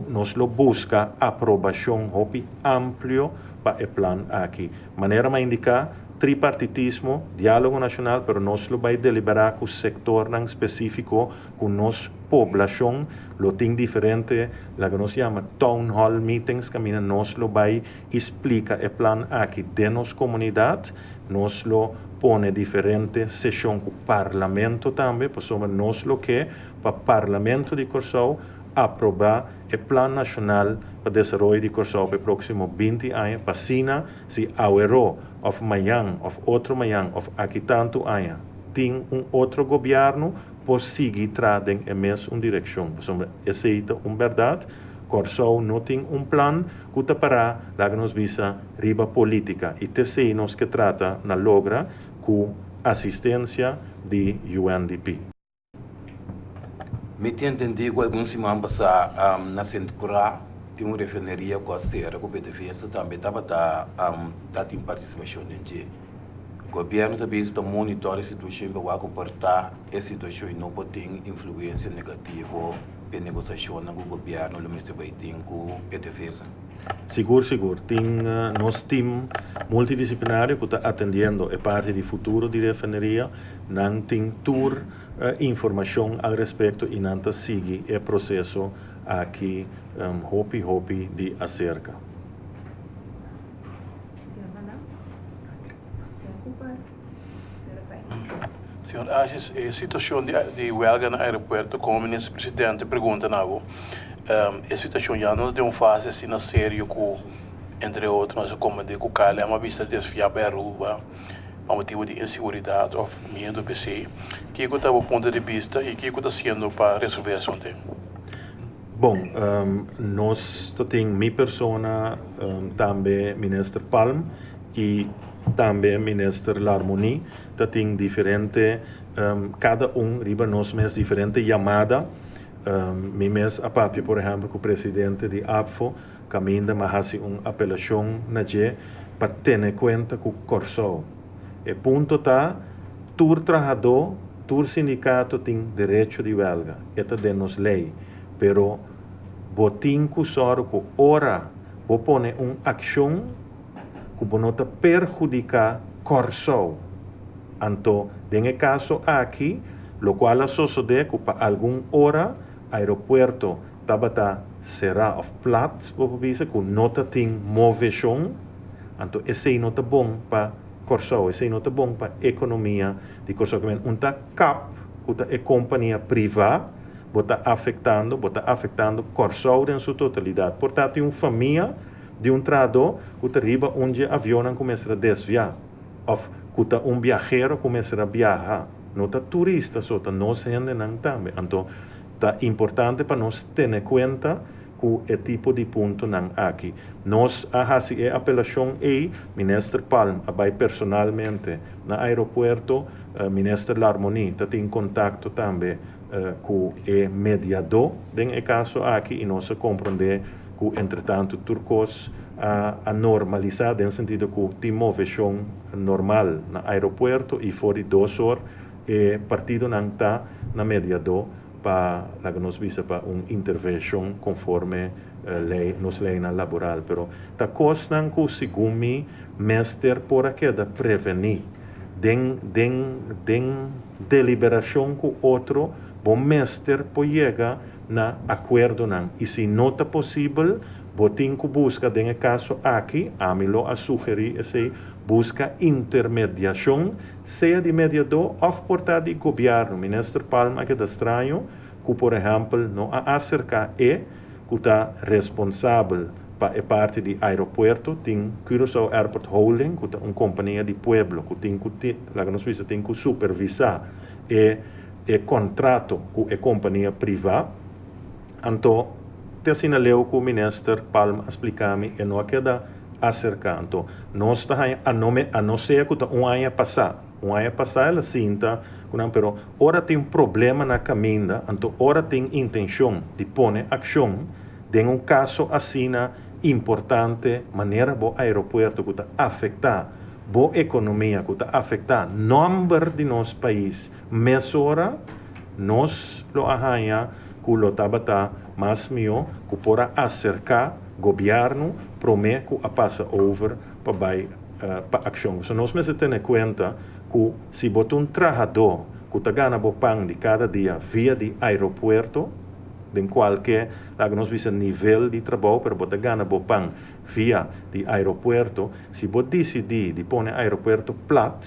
nós lo busca aprovação hopi amplo para o plano aqui. Maneira mais indicar tripartitismo, diálogo nacional, pero nós lo vai deliberar com o sector não específico, com nossa população, lo tem diferente, la que nós chama town hall meetings, que nós lo vai explica o plano aqui de nossa comunidade, nós lo pone diferente sessão com o parlamento também, por isso nós lo que para o parlamento de Corsau aprovar o plano nacional para desenvolvimento de Corsau para o próximo 20 anos, para Sina, se Auero, of Mayang, of outro Mayang, of aqui tanto anos, tem outro governo, por seguir trazendo a mesma direção. Por aceita verdade, Corsau não tem plano, que está para lá que nos visa riba política, e TCI nos que trata na logra com assistência de UNDP. Me entendi que alguns semanas passadas na Centro-Cura tem uma refineria com a Serra, com a PTFS também estava em participação em o governo também está monitorando a situação para comportar a situação e não pode ter influência negativa para negociação com o governo, o Ministério Baiting com a PTFS. Seguro. Tem nosso time multidisciplinário que está atendendo a parte do futuro da refineria, não tem tour informação a respeito e não segue o processo aqui hopi de acerca. Senhor Assis, a situação de huelga no aeroporto, como o ministro-presidente pergunta, a situação já não tem uma fase assim na sério, entre outros, como de Cucalha, é uma vista desviar para a rua, por motivo de inseguridade ou medo do PC. O que está o ponto de vista e o que está sendo para resolver esse assunto? Bom, nós temos minha persona, também ministro Palm e também ministro Larmoni, tem diferente, cada riba nós mesmos diferente chamada. Mi mes a papi, por exemplo, com o presidente de APFO, caminha mas apelação na je para ter conta com o Corsau. E ponto tá, todo trabalhador, todo sindicato tem direito de huelga, esta de nos lei, pero botin que só com hora, vou pôr ação que não te perjudica Corsau. Então, nesse caso aqui, lo qual sucede que para alguma hora aeroporto tabata será of plat, por visa que nota tem movição, então esse não é bom para Corsau, esse não é bom para a economia de Corsau, que é cap, que é companhia privada, está afetando Corsau em sua totalidade. Portanto, uma família de trabalhador que arriba onde o avião começa a desviar, ou que viajero começa a viajar, não está turista, só está nós gente não também. Então, é importante para nós ter conta com o tipo de ponto não aqui. Nós fazemos a apelação e ministro Palm vai personalmente no aeroporto, ministro Larmoni está em contato também com o mediador, no caso aqui, e nós compreender que, entretanto, turcos a normalizar, no sentido que tem movição normal no aeroporto e fora de 2 horas, e partido não está na mediador para nos visa para uma intervenção conforme nos lei laboral. Pero ta costan que segundo mim, mestre por aquela prevenir den deliberação com outro, bom mestre pode chegar na acordo não. E se não é possível, botin que busca, nesse caso aqui, amilo a sugerir esse busca intermediação, seja de mediador ou por de governo. Ministro Palma que é estranho, que por exemplo, não acerca que está responsável para a parte do aeroporto, tem Curaçao Airport Holding, que é uma companhia de pueblo, que tem que supervisar o contrato com a companhia privada. Então, te assinaleu com o ministro Palma explicami e não queda acercando. Nós está a não ser que um ano passar ela sinta, pero ora tem problema na caminho, então ora tem intenção de pôr ação de caso assim importante, maneira bo aeroporto que está afetar bo economia que está afetar número de nosso país, mesora nós lo arranha que lo tabata mais mio que pora acercar governo promete que a passa over para ação. So nós mesmo temos em conta que se botar trabalhador que está ganhando pão de cada dia via de aeroporto, em qualquer nós vemos nível de trabalho, para botar ganhando pão via de aeroporto, se botar decidir de pôr aeroporto plat,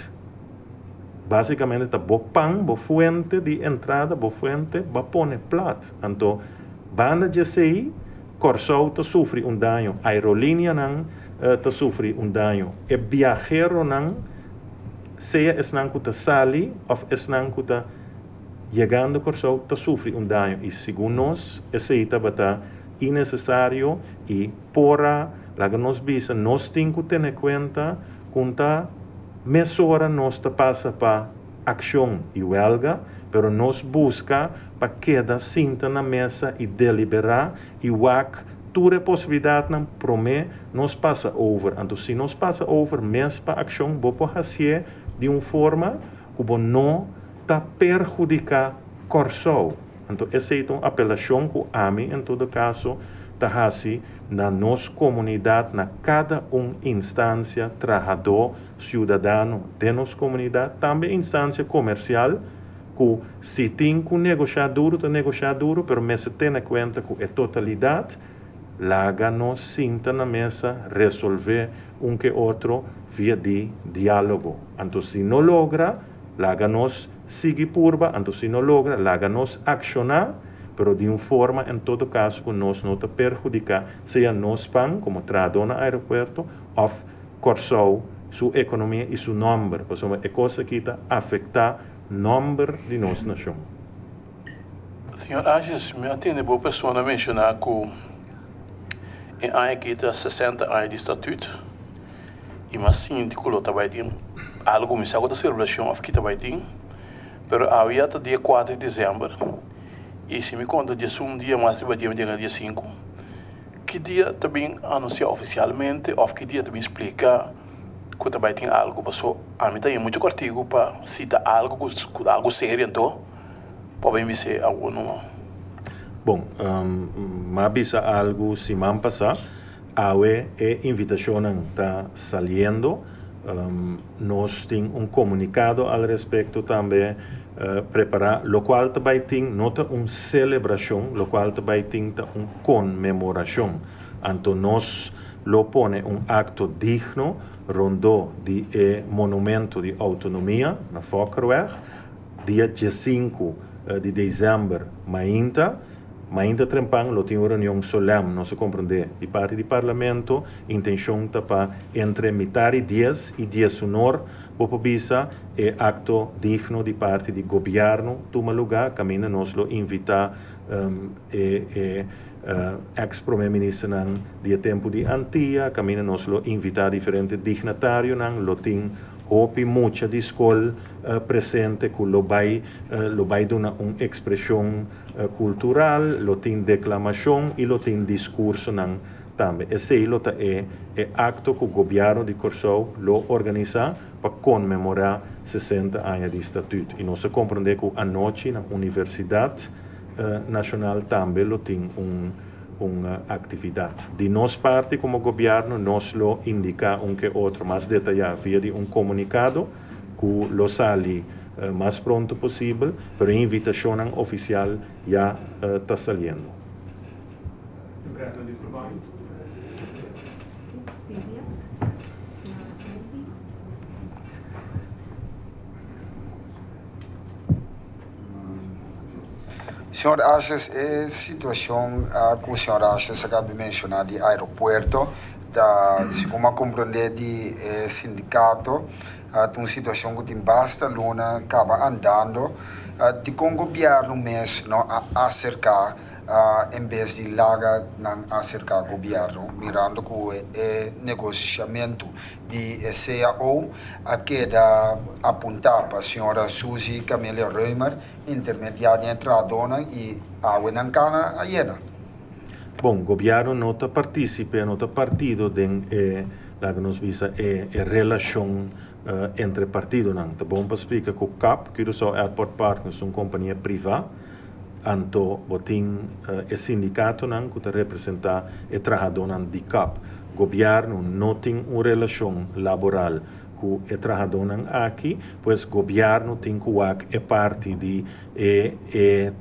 basicamente está pão, fuente de entrada, fuente, pôr plat. Então, banda de sei, Corsou te sofre dano, aerolínea te sofre dano, e viajero seja esnan que te sali, ou esnan que te chegando Corsou te sofre dano. E segundo nós, esse está innecessário e pora, lá que nós visa, nós temos que ter em conta que mesora nós te passa para ação e huelga, pero nós busca para cada sinta na mesa e deliberar e wak toda possibilidade não promete nós passa over. Então se nós passa over mês para ação, vou fazer de uma forma que não está perjudicar Corsou. Então essa é uma apelação que a mim em todo caso está assim na nossa comunidade, na cada instância, trabalhador, cidadão de nossa comunidade, também instância comercial, que se tem que negociar duro, pero me se tem em conta que a totalidade, lá nós sinta na mesa resolver que outro via de diálogo. Então se não logra, lá nós sigue purba, então se não logra, lá nós accionar, pero de uma forma, em todo caso, que nós não te perjudicar, seja nós PAN, como trabalhador no aeroporto, ou Corsou, sua economia e seu nome. Porque é coisa que está afetar o nome de nossa nação. Senhor Ages, me atende boa pessoa a mencionar que em ano que está 60 anos de estatuto, e mas sim, que lo trabalha tem algo me sabe da celebração of que trabalha tem, pero havia até dia 4 de dezembro. E se me conta de um dia mais de dia 5, que dia também anunciar oficialmente, ou que dia também explica que também tem algo, porque a mim tem muito artigo para citar algo sério, então, pode me ser algo não. Bom, mas algo semana passada, a invitação está saliendo, nós temos comunicado ao respeito também, preparar, lo qual também tem nota celebração, lo qual também tem comemoração. Então nós lo pone acto digno rondo de monumento de autonomia na Fokker, dia 5 de dezembro, Mainda Trempang lo tem uma reunião solene, não se compreende, de parte do Parlamento, intenção para entre metade 10 e 10 honor, para bisa acto digno de parte do governo, toma lugar, caminha nós lo invitar ex-primeiro-ministro de tempo de Antia, caminha nós lo invitar diferentes dignatários, lo tem hopi muita de escola presente que lo vai dar uma expressão cultural, lo tem declamação e lo tem discurso também. Esse é acto que o governo de Corsou lo organiza para comemorar 60 anos de estatuto. E nós compreende que a noite na Universidade Nacional também lo tem uma atividade. De nossa parte, como governo, nós lo indica que outro mais detalhado via de comunicado que lo sale mais pronto possível, pero a invitação oficial já está saliendo. Senhor Aches, a situação que o senhor Aches acaba de mencionar de aeroporto, como compreender de sindicato, tem uma situação que tem basta luna acaba andando, de com o governo mesmo não acercar em vez de larga acerca do governo, mirando que o negociamento de CAO, a queda apontar para a senhora Suzy Camila Reumer, intermediária entre a dona e a Wenancana a Iena. Bom, o governo não participa, não partido em la que nos visa relação entre partidos. Tá bom para explicar que o CAP, Curaçao Airport Partners, uma companhia privada, anto botin sindicato que representa o trabalhador de CAP. O governo não tem uma relação laboral com o trabalhador aqui, pois o governo tem que parte de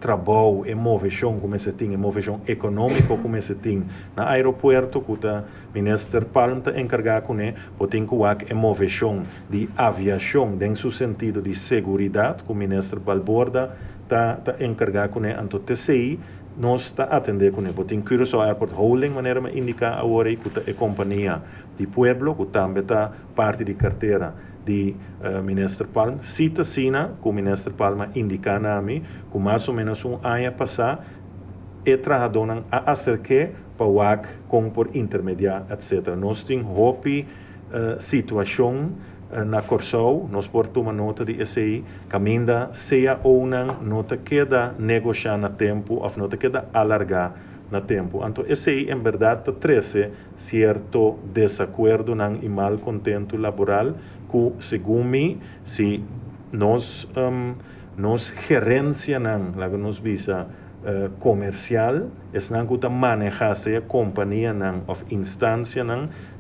trabalho, movição, como se tem, movição econômica, como se tem no aeroporto, que o ministro Palm está encarregado com ele, tem que movição de aviação, em seu sentido de segurança, que o ministro Balborda está encarregado com ele, então TCI, nós está atendendo com ele. Tem Curaçao Airport Holding, maneira de indicar agora que é companhia de Pueblo, que também está parte de carteira de ministro Palma. Cita Sina, que o ministro Palma indica a mim, que mais ou menos ano passado, e trabalhador a acercar para o AC, como por intermediário, etc. Nós temos uma situação na Curaçao, nós por tomar nota de SI, caminda seja ou não te queda negociar no tempo, ou não te queda alargar no tempo. Então, SI, em verdade, traz certo desacordo e mal contento laboral, que, segundo mim, se nós gerência lá que nos visa comercial, es não que manejar a companhia ou instância,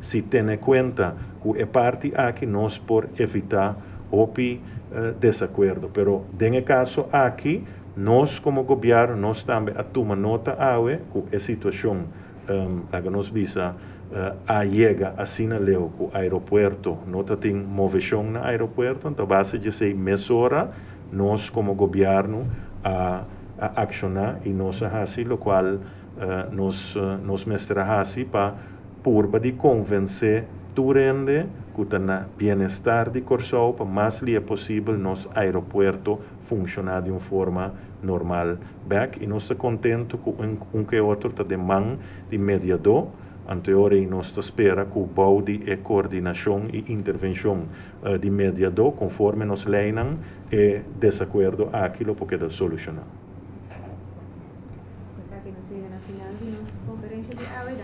se tem em conta que é parte aqui nós por evitar o desacordo. Pero, em caso aqui, nós como governo, nós também tomamos nota que a situação que nos visa chega assim na leu que o aeroporto não tem movição no aeroporto, então base de ser mesura, nós como governo a accionar e nós assim, o qual nos mestra assim para purba de convencer tu rende que o bem-estar de Curaçao para mais li possível nosso aeroporto funcionar de uma forma normal back e nós estamos contentos com que outro está de mão de mediador. Anteriormente, nós esperamos que o bom de coordenação e intervenção de mediador, conforme nos leiam, é desacordo aquilo porque deve solucionar. Pues aquí nos siguen al final de nuestra conferencia de AWE.